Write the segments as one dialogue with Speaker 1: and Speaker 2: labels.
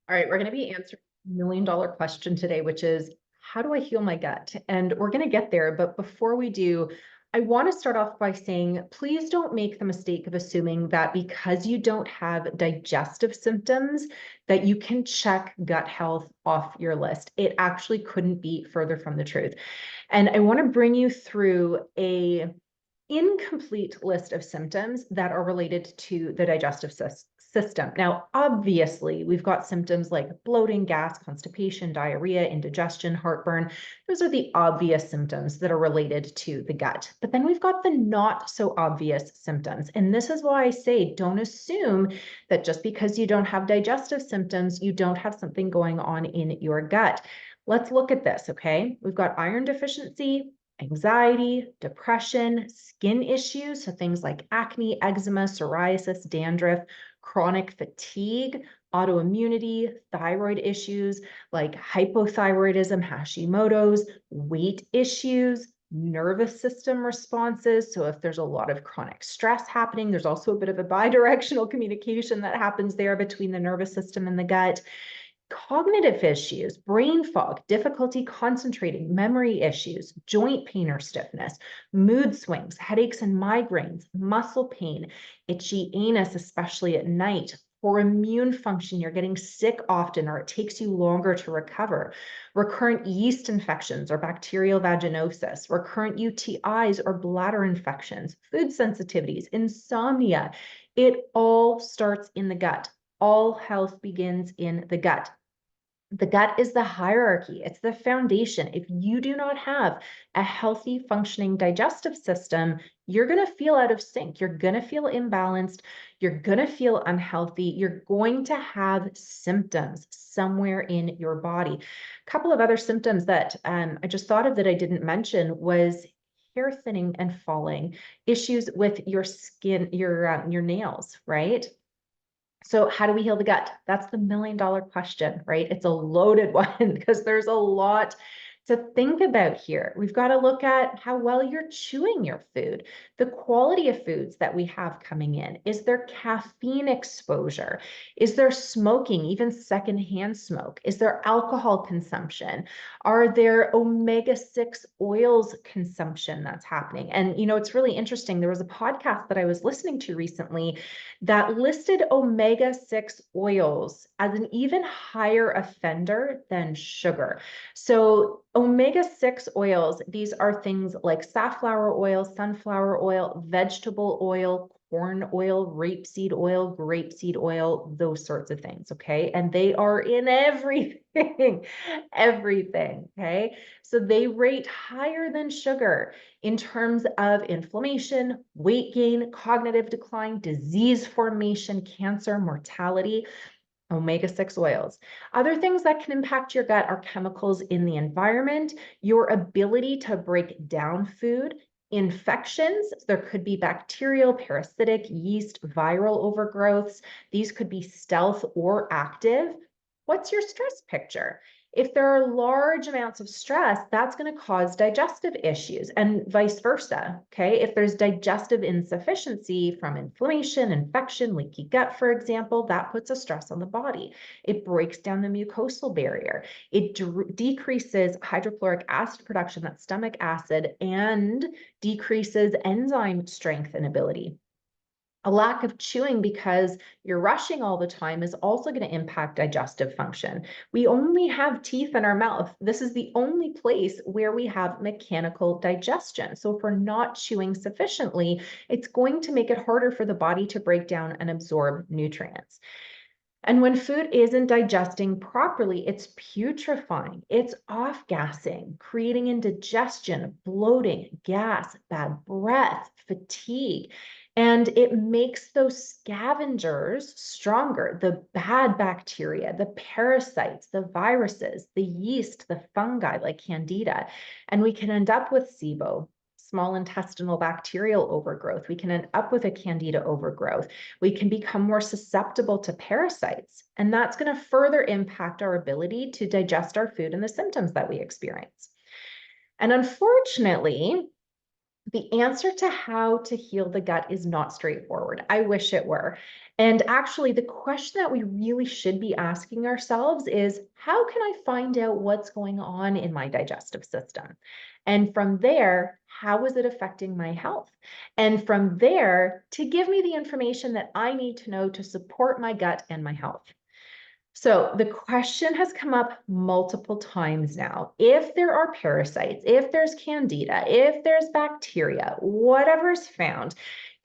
Speaker 1: All right, we're going to be answering $1 million question today, which is how do I heal my gut? And we're going to get there. But before we do, I want to start off by saying, please don't make the mistake of assuming that because you don't have digestive symptoms, that you can check gut health off your list. It actually couldn't be further from the truth. And I want to bring you through a incomplete list of symptoms that are related to the digestive system. Now, obviously, we've got symptoms like bloating, gas, constipation, diarrhea, indigestion, heartburn. Those are the obvious symptoms that are related to the gut. But then we've got the not so obvious symptoms. And this is why I say don't assume that just because you don't have digestive symptoms, you don't have something going on in your gut. Let's look at this, okay? We've got iron deficiency, anxiety, depression, skin issues, so things like acne, eczema, psoriasis, dandruff, chronic fatigue, autoimmunity, thyroid issues like hypothyroidism, Hashimoto's, weight issues, nervous system responses. So if there's a lot of chronic stress happening, there's also a bit of a bidirectional communication that happens there between the nervous system and the gut. Cognitive issues, brain fog, difficulty concentrating, memory issues, joint pain or stiffness, mood swings, headaches and migraines, muscle pain, itchy anus, especially at night, poor immune function, you're getting sick often or it takes you longer to recover, recurrent yeast infections or bacterial vaginosis, recurrent UTIs or bladder infections, food sensitivities, insomnia. It all starts in the gut. All health begins in the gut. The gut is the hierarchy. It's the foundation. If you do not have a healthy functioning digestive system, you're going to feel out of sync. You're going to feel imbalanced. You're going to feel unhealthy. You're going to have symptoms somewhere in your body. A couple of other symptoms that I just thought of that I didn't mention was hair thinning and falling, issues with your skin, your nails, right? So how do we heal the gut? That's the $1 million question, right? It's a loaded one because there's a lot to think about here. We've got to look at how well you're chewing your food, the quality of foods that we have coming in. Is there caffeine exposure? Is there smoking, even secondhand smoke? Is there alcohol consumption? Are there omega-6 oils consumption that's happening? And, it's really interesting. There was a podcast that I was listening to recently that listed omega-6 oils as an even higher offender than sugar. So omega-6 oils, these are things like safflower oil, sunflower oil, vegetable oil, corn oil, grapeseed oil, those sorts of things, okay? And they are in everything, everything, okay? So they rate higher than sugar in terms of inflammation, weight gain, cognitive decline, disease formation, cancer, mortality. Omega-6 oils. Other things that can impact your gut are chemicals in the environment, your ability to break down food, infections. There could be bacterial, parasitic, yeast, viral overgrowths. These could be stealth or active. What's your stress picture? If there are large amounts of stress, that's going to cause digestive issues and vice versa. Okay. If there's digestive insufficiency from inflammation, infection, leaky gut, for example, that puts a stress on the body. It breaks down the mucosal barrier. It decreases hydrochloric acid production, that's stomach acid, and decreases enzyme strength and ability. A lack of chewing because you're rushing all the time is also going to impact digestive function. We only have teeth in our mouth. This is the only place where we have mechanical digestion. So if we're not chewing sufficiently, it's going to make it harder for the body to break down and absorb nutrients. And when food isn't digesting properly, it's putrefying, it's off-gassing, creating indigestion, bloating, gas, bad breath, fatigue. And it makes those scavengers stronger, the bad bacteria, the parasites, the viruses, the yeast, the fungi like Candida. And we can end up with SIBO, small intestinal bacterial overgrowth. We can end up with a Candida overgrowth. We can become more susceptible to parasites, and that's going to further impact our ability to digest our food and the symptoms that we experience. And unfortunately, the answer to how to heal the gut is not straightforward. I wish it were. And actually, the question that we really should be asking ourselves is, how can I find out what's going on in my digestive system? And from there, how is it affecting my health? And from there, to give me the information that I need to know to support my gut and my health. So the question has come up multiple times now. If there are parasites, if there's candida, if there's bacteria, whatever's found,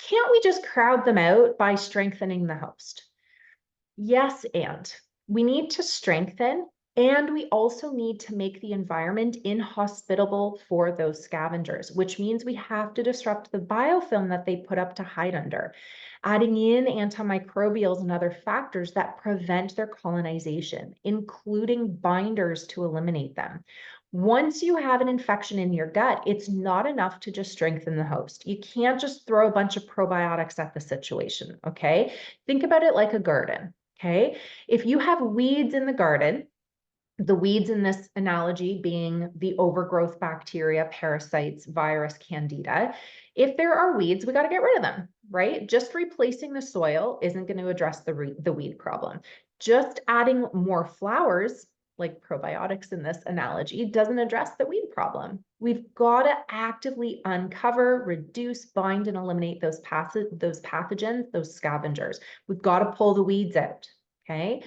Speaker 1: can't we just crowd them out by strengthening the host? Yes, and we need to strengthen, and we also need to make the environment inhospitable for those scavengers, which means we have to disrupt the biofilm that they put up to hide under, adding in antimicrobials and other factors that prevent their colonization, including binders to eliminate them. Once you have an infection in your gut, it's not enough to just strengthen the host. You can't just throw a bunch of probiotics at the situation, okay? Think about it like a garden. Okay. If you have weeds in the garden, the weeds in this analogy being the overgrowth bacteria, parasites, virus, candida. If there are weeds, we got to get rid of them, right? Just replacing the soil isn't going to address the weed problem. Just adding more flowers, like probiotics in this analogy, doesn't address the weed problem. We've got to actively uncover, reduce, bind, and eliminate those pathogens, those scavengers. We've got to pull the weeds out, okay?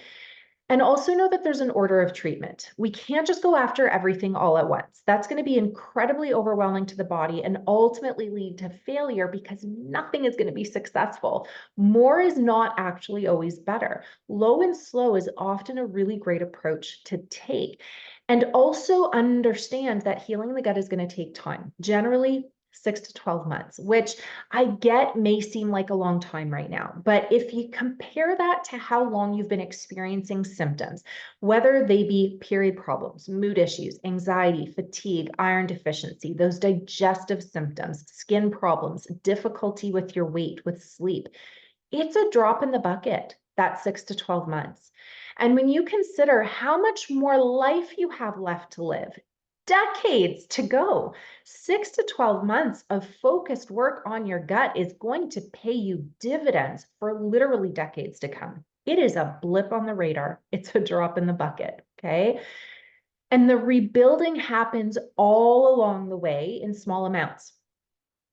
Speaker 1: And also know that there's an order of treatment. We can't just go after everything all at once. That's going to be incredibly overwhelming to the body and ultimately lead to failure because nothing is going to be successful. More is not actually always better. Low and slow is often a really great approach to take. And also understand that healing the gut is going to take time. Generally, 6 to 12 months, which I get may seem like a long time right now. But if you compare that to how long you've been experiencing symptoms, whether they be period problems, mood issues, anxiety, fatigue, iron deficiency, those digestive symptoms, skin problems, difficulty with your weight, with sleep, it's a drop in the bucket, that 6 to 12 months. And when you consider how much more life you have left to live, decades to go. 6 to 12 months of focused work on your gut is going to pay you dividends for literally decades to come. It is a blip on the radar. It's a drop in the bucket, okay? And the rebuilding happens all along the way in small amounts.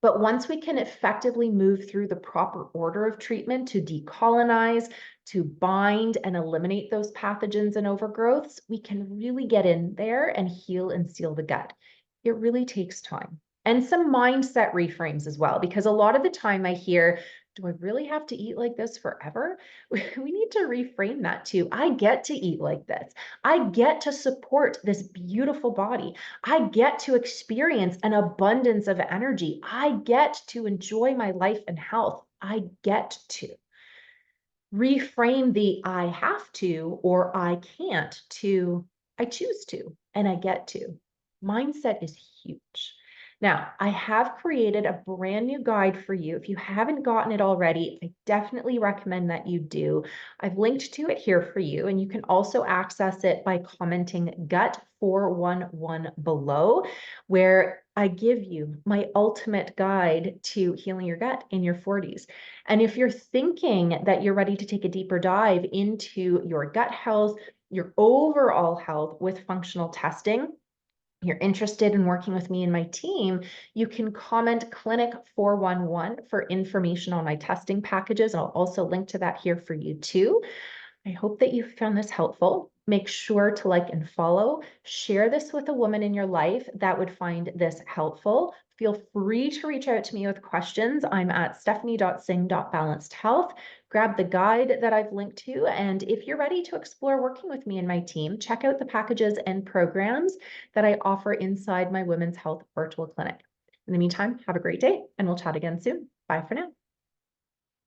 Speaker 1: But once we can effectively move through the proper order of treatment to decolonize, to bind and eliminate those pathogens and overgrowths, we can really get in there and heal and seal the gut. It really takes time. And some mindset reframes as well, because a lot of the time I hear, do I really have to eat like this forever? We need to reframe that too. I get to eat like this. I get to support this beautiful body. I get to experience an abundance of energy. I get to enjoy my life and health. I get to reframe the I have to or I can't to I choose to and I get to. Mindset is huge. Now, I have created a brand new guide for you. If you haven't gotten it already, I definitely recommend that you do. I've linked to it here for you, and you can also access it by commenting gut 411 below, where I give you my ultimate guide to healing your gut in your 40s. And if you're thinking that you're ready to take a deeper dive into your gut health, your overall health with functional testing, you're interested in working with me and my team, you can comment Clinic 411 for information on my testing packages. And I'll also link to that here for you too. I hope that you found this helpful. Make sure to like and follow. Share this with a woman in your life that would find this helpful. Feel free to reach out to me with questions. I'm at stephanie.singh.balancedhealth. Grab the guide that I've linked to. And if you're ready to explore working with me and my team, check out the packages and programs that I offer inside my women's health virtual clinic. In the meantime, have a great day and we'll chat again soon. Bye for now.